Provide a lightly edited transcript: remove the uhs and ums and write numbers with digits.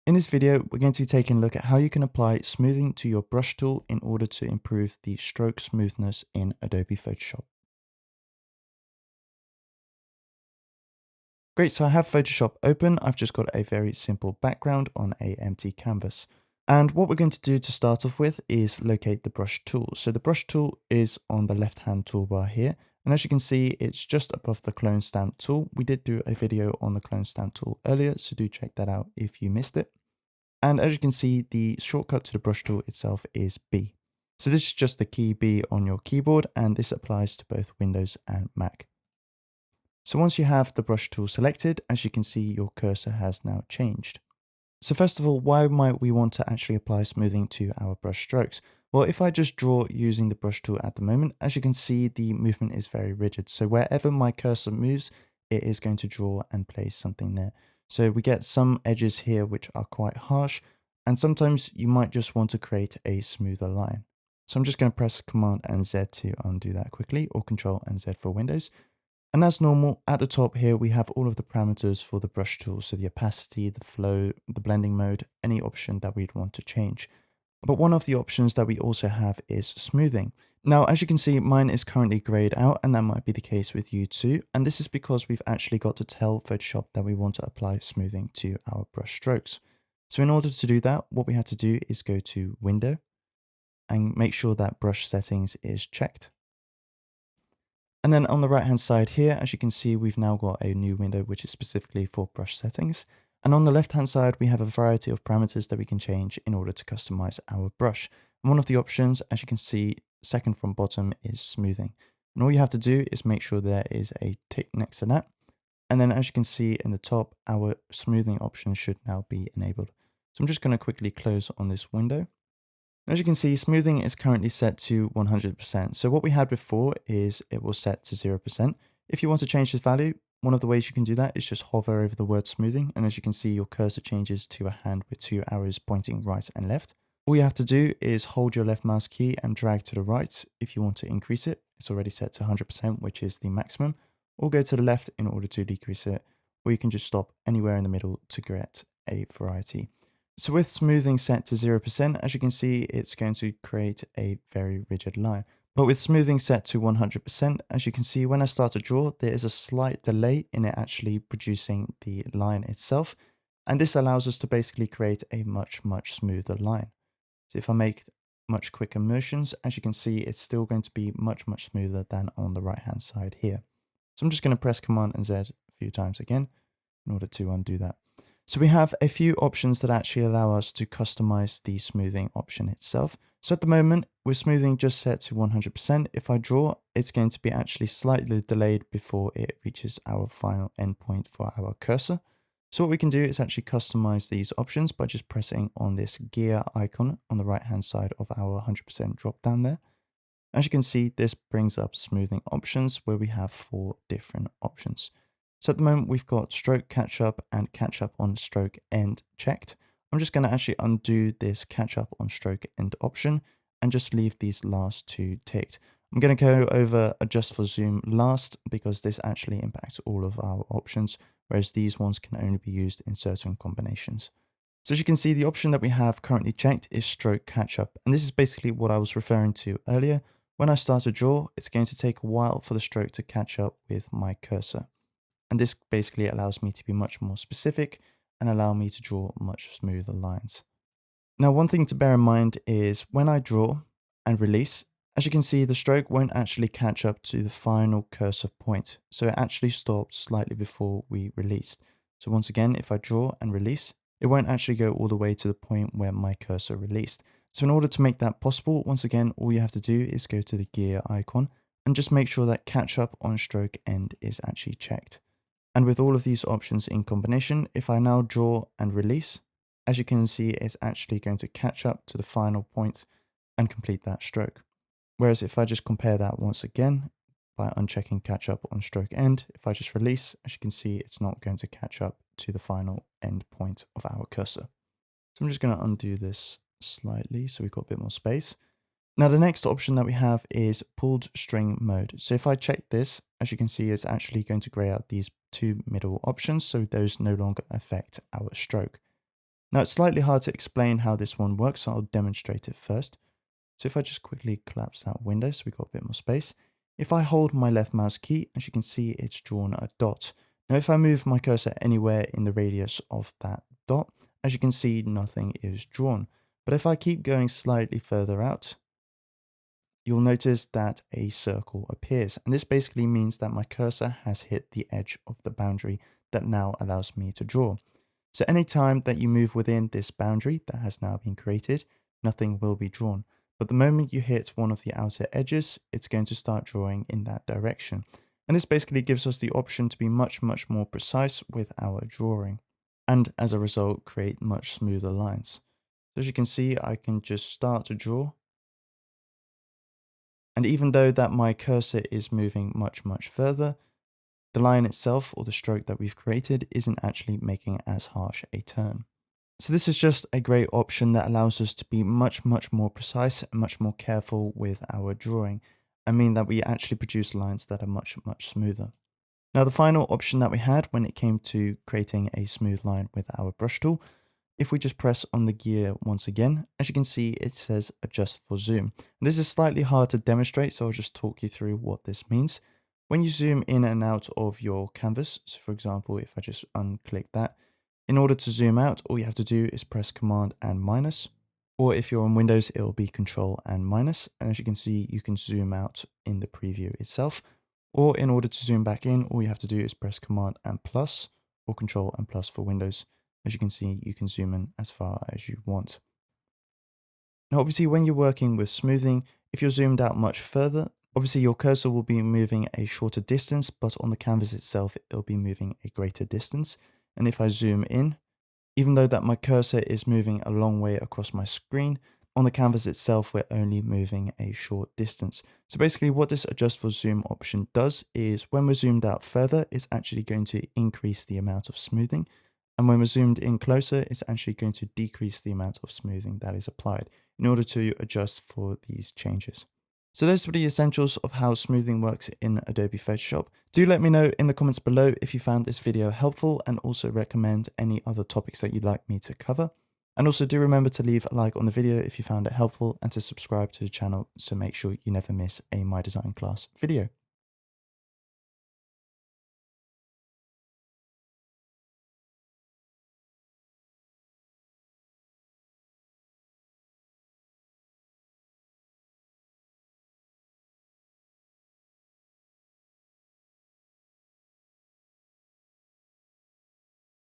In this video, we're going to be taking a look at how you can apply smoothing to your brush tool in order to improve the stroke smoothness in Adobe Photoshop. Great, so I have Photoshop open. I've just got a very simple background on an empty canvas. And what we're going to do to start off with is locate the brush tool. So the brush tool is on the left-hand toolbar here. And as you can see, it's just above the clone stamp tool. We did do a video on the clone stamp tool earlier, so do check that out if you missed it. And as you can see, the shortcut to the brush tool itself is B. So this is just the key B on your keyboard, and this applies to both Windows and Mac. So once you have the brush tool selected, as you can see, your cursor has now changed. So first of all, why might we want to actually apply smoothing to our brush strokes? Well, if I just draw using the brush tool at the moment, as you can see, the movement is very rigid. So wherever my cursor moves, it is going to draw and place something there. So we get some edges here which are quite harsh, and sometimes you might just want to create a smoother line. So I'm just going to press Command and Z to undo that quickly, or Control and Z for Windows. And as normal, at the top here, we have all of the parameters for the brush tool. So the opacity, the flow, the blending mode, any option that we'd want to change. But one of the options that we also have is smoothing. Now, as you can see, mine is currently grayed out, and that might be the case with you too. And this is because we've actually got to tell Photoshop that we want to apply smoothing to our brush strokes. So in order to do that, what we have to do is go to Window and make sure that brush settings is checked. And then on the right hand side here, as you can see, we've now got a new window which is specifically for brush settings. And on the left hand side, we have a variety of parameters that we can change in order to customize our brush. And one of the options, as you can see, second from bottom, is smoothing. And all you have to do is make sure there is a tick next to that. And then as you can see in the top, our smoothing option should now be enabled. So I'm just going to quickly close on this window. As you can see, smoothing is currently set to 100%. So what we had before is it was set to 0%. If you want to change this value, one of the ways you can do that is just hover over the word smoothing. And as you can see, your cursor changes to a hand with two arrows pointing right and left. All you have to do is hold your left mouse key and drag to the right if you want to increase it. It's already set to 100%, which is the maximum. Or go to the left in order to decrease it. Or you can just stop anywhere in the middle to get a variety. So with smoothing set to 0%, as you can see, it's going to create a very rigid line. But with smoothing set to 100%, as you can see, when I start to draw, there is a slight delay in it actually producing the line itself. And this allows us to basically create a much smoother line. So if I make much quicker motions, as you can see, it's still going to be much smoother than on the right hand side here. So I'm just going to press Command and Z a few times again in order to undo that. So we have a few options that actually allow us to customize the smoothing option itself. So at the moment, with smoothing just set to 100%, if I draw, it's going to be actually slightly delayed before it reaches our final endpoint for our cursor. So what we can do is actually customize these options by just pressing on this gear icon on the right hand side of our 100% drop down there. As you can see, this brings up smoothing options where we have 4 different options. So at the moment, we've got stroke catch up and catch up on stroke end checked. I'm just going to actually undo this catch up on stroke end option and just leave these last 2 ticked. I'm going to go over adjust for zoom last because this actually impacts all of our options, whereas these ones can only be used in certain combinations. So as you can see, the option that we have currently checked is stroke catch up. And this is basically what I was referring to earlier. When I start to draw, it's going to take a while for the stroke to catch up with my cursor. And this basically allows me to be much more specific and allow me to draw much smoother lines. Now, one thing to bear in mind is when I draw and release, as you can see, the stroke won't actually catch up to the final cursor point. So it actually stopped slightly before we released. So once again, if I draw and release, it won't actually go all the way to the point where my cursor released. So in order to make that possible, once again, all you have to do is go to the gear icon and just make sure that catch up on stroke end is actually checked. And with all of these options in combination, if I now draw and release, as you can see, it's actually going to catch up to the final point and complete that stroke. Whereas if I just compare that once again by unchecking catch up on stroke end, if I just release, as you can see, it's not going to catch up to the final end point of our cursor. So I'm just going to undo this slightly so we've got a bit more space. Now, the next option that we have is pulled string mode. So if I check this, as you can see, it's actually going to gray out these 2 middle options. So those no longer affect our stroke. Now it's slightly hard to explain how this one works, so I'll demonstrate it first. So if I just quickly collapse that window so we got a bit more space, if I hold my left mouse key, as you can see, it's drawn a dot. Now if I move my cursor anywhere in the radius of that dot, as you can see, nothing is drawn. But if I keep going slightly further out, you'll notice that a circle appears. And this basically means that my cursor has hit the edge of the boundary that now allows me to draw. So anytime that you move within this boundary that has now been created, nothing will be drawn. But the moment you hit one of the outer edges, it's going to start drawing in that direction. And this basically gives us the option to be much more precise with our drawing. And as a result, create much smoother lines. So as you can see, I can just start to draw. And even though that my cursor is moving much further, the line itself, or the stroke that we've created, isn't actually making as harsh a turn. So this is just a great option that allows us to be much more precise and much more careful with our drawing, and mean that we actually produce lines that are much smoother. Now the final option that we had when it came to creating a smooth line with our brush tool, if we just press on the gear once again, as you can see, it says adjust for zoom. And this is slightly hard to demonstrate, so I'll just talk you through what this means. When you zoom in and out of your canvas, so for example, if I just unclick that, in order to zoom out, all you have to do is press Command and minus, or if you're on Windows, it'll be Control and minus. And as you can see, you can zoom out in the preview itself, or in order to zoom back in, all you have to do is press Command and plus, or Control and plus for Windows. As you can see, you can zoom in as far as you want. Now, obviously, when you're working with smoothing, if you're zoomed out much further, obviously your cursor will be moving a shorter distance, but on the canvas itself, it'll be moving a greater distance. And if I zoom in, even though that my cursor is moving a long way across my screen, on the canvas itself, we're only moving a short distance. So basically what this adjust for zoom option does is when we're zoomed out further, it's actually going to increase the amount of smoothing. And when we're zoomed in closer, it's actually going to decrease the amount of smoothing that is applied in order to adjust for these changes. So those were the essentials of how smoothing works in Adobe Photoshop. Do let me know in the comments below if you found this video helpful, and also recommend any other topics that you'd like me to cover. And also do remember to leave a like on the video if you found it helpful, and to subscribe to the channel so make sure you never miss a My Design class video.